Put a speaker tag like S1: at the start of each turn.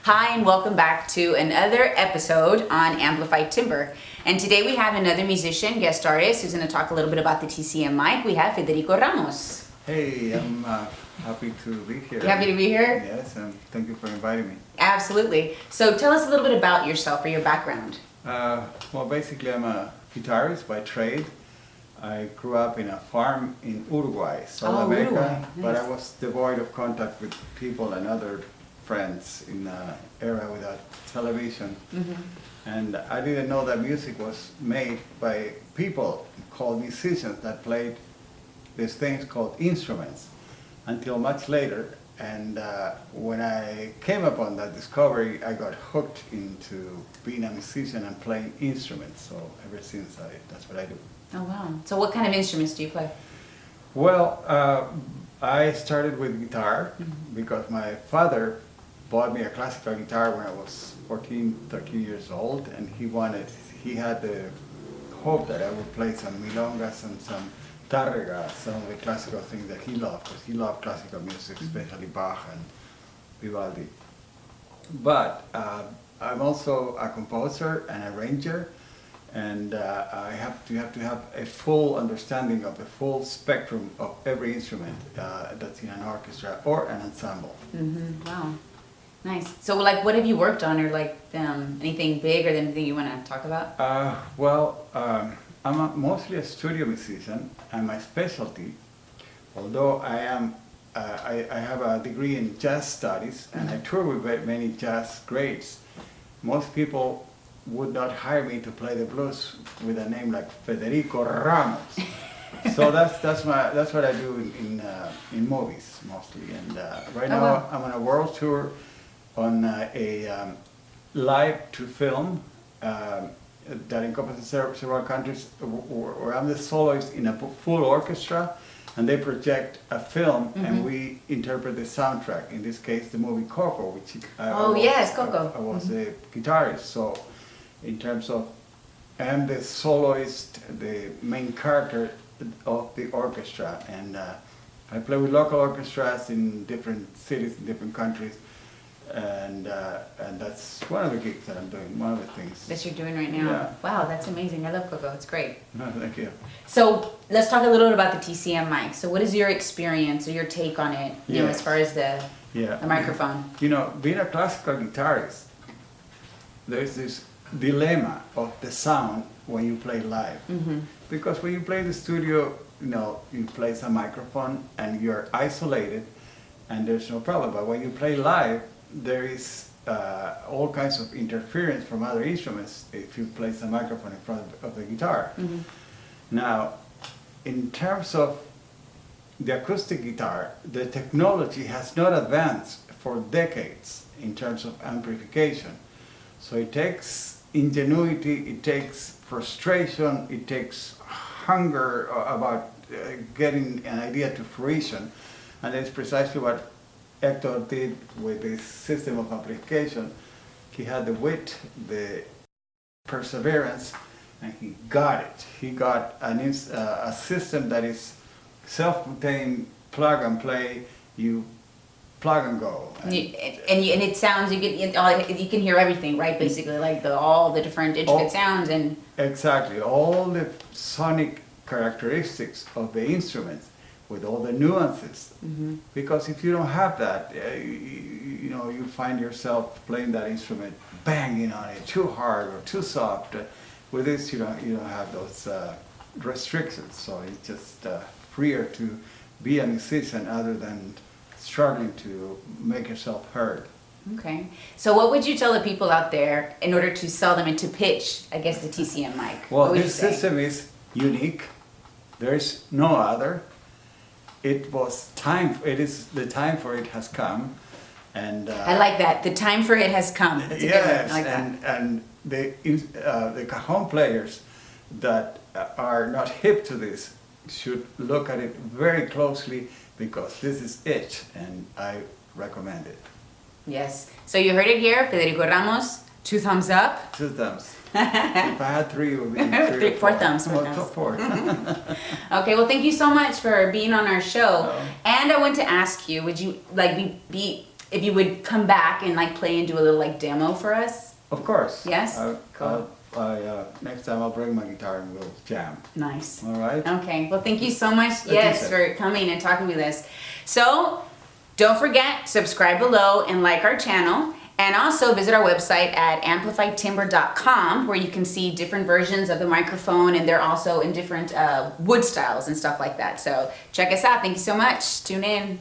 S1: Hi, and welcome back to another episode on Amplified Timbre. And today we have another musician, guest artist, who's going to talk a little bit about the TCM mic. We have Federico Ramos.
S2: Hey, I'm happy to be here.
S1: You happy to be here?
S2: Yes, and thank you for inviting me.
S1: Absolutely. So tell us a little bit about yourself or your background.
S2: Well, basically, I'm a guitarist by trade. I grew up in a farm in Uruguay, South America,
S1: Uruguay. Nice.
S2: but I was devoid of contact with people and other friends in an era without television. And I didn't know that music was made by people called musicians that played these things called instruments until much later. And when I came upon that discovery, I got hooked into being a musician and playing instruments. So ever since, that's what I do.
S1: Oh, wow. So what kind of instruments do you play?
S2: Well, I started with guitar because my father bought me a classical guitar when I was 14, 13 years old, and he had the hope that I would play some milongas and some tárrega, some of the classical things that he loved, because he loved classical music, especially Bach and Vivaldi. But I'm also a composer and arranger, and I have to have a full understanding of the full spectrum of every instrument that's in an orchestra or an ensemble.
S1: Wow. Nice. So, like, what have you worked on, or like anything big, or anything you want to talk about?
S2: I'm mostly a studio musician, and my specialty, although I have a degree in jazz studies, and I tour with many jazz greats, most people would not hire me to play the blues with a name like Federico Ramos. So that's what I do in movies mostly. And right now I'm on a world tour on a live to film that encompasses several countries, where I'm the soloist in a full orchestra, and they project a film and we interpret the soundtrack. In this case, the movie Coco, which
S1: Coco.
S2: I was a guitarist. So in terms of, I'm the soloist, the main character of the orchestra, and I play with local orchestras in different cities, in different countries. And that's one of the gigs that I'm doing, one of the things.
S1: That you're doing right now?
S2: Yeah.
S1: Wow, that's amazing. I love Coco. It's great.
S2: No, thank you.
S1: So let's talk a little bit about the TCM mic. So what is your experience or your take on it, you know, as far as the microphone?
S2: You know, being a classical guitarist, there's this dilemma of the sound when you play live. Because when you play in the studio, you know, you place a microphone and you're isolated and there's no problem. But when you play live, there is all kinds of interference from other instruments if you place a microphone in front of the guitar. Now, in terms of the acoustic guitar, the technology has not advanced for decades in terms of amplification. So it takes ingenuity, it takes frustration, it takes hunger about getting an idea to fruition. And that's precisely what Hector did with this system of amplification. He had the wit, the perseverance, and he got it. He got a system that is self-contained, plug and play. You plug and go.
S1: And it sounds, you can hear everything, right? Basically, like all the different intricate sounds and...
S2: Exactly. All the sonic characteristics of the instruments, with all the nuances, because if you don't have that, you know, you find yourself playing that instrument, banging on it too hard or too soft. With this, you don't have those restrictions, so it's just freer to be a musician other than struggling to make yourself heard.
S1: Okay, so what would you tell the people out there in order to sell them and to pitch, I guess, the TCM mic?
S2: Well, this system is unique. There's no other. It is the time for it has come, and
S1: I like that. The time for it has come. That's a good one. I like that.
S2: And the cajon players that are not hip to this should look at it very closely, because this is it, and I recommend it.
S1: Yes. So you heard it here, Federico Ramos. 2 thumbs up.
S2: 2 thumbs. If I had 3, it would be 3 or
S1: 4 thumbs.
S2: Well, 4.
S1: Okay, well, thank you so much for being on our show. And I want to ask you, would you like be if you would come back and like play and do a little like demo for us.
S2: Of course.
S1: Yes? Cool.
S2: Next time I'll bring my guitar and we'll jam.
S1: Nice.
S2: All right?
S1: Okay. Well, thank you so much,
S2: Leticia.
S1: yes, for coming and talking with us. So, don't forget, subscribe below and like our channel. And also visit our website at amplifiedtimber.com where you can see different versions of the microphone, and they're also in different wood styles and stuff like that. So check us out. Thank you so much. Tune in.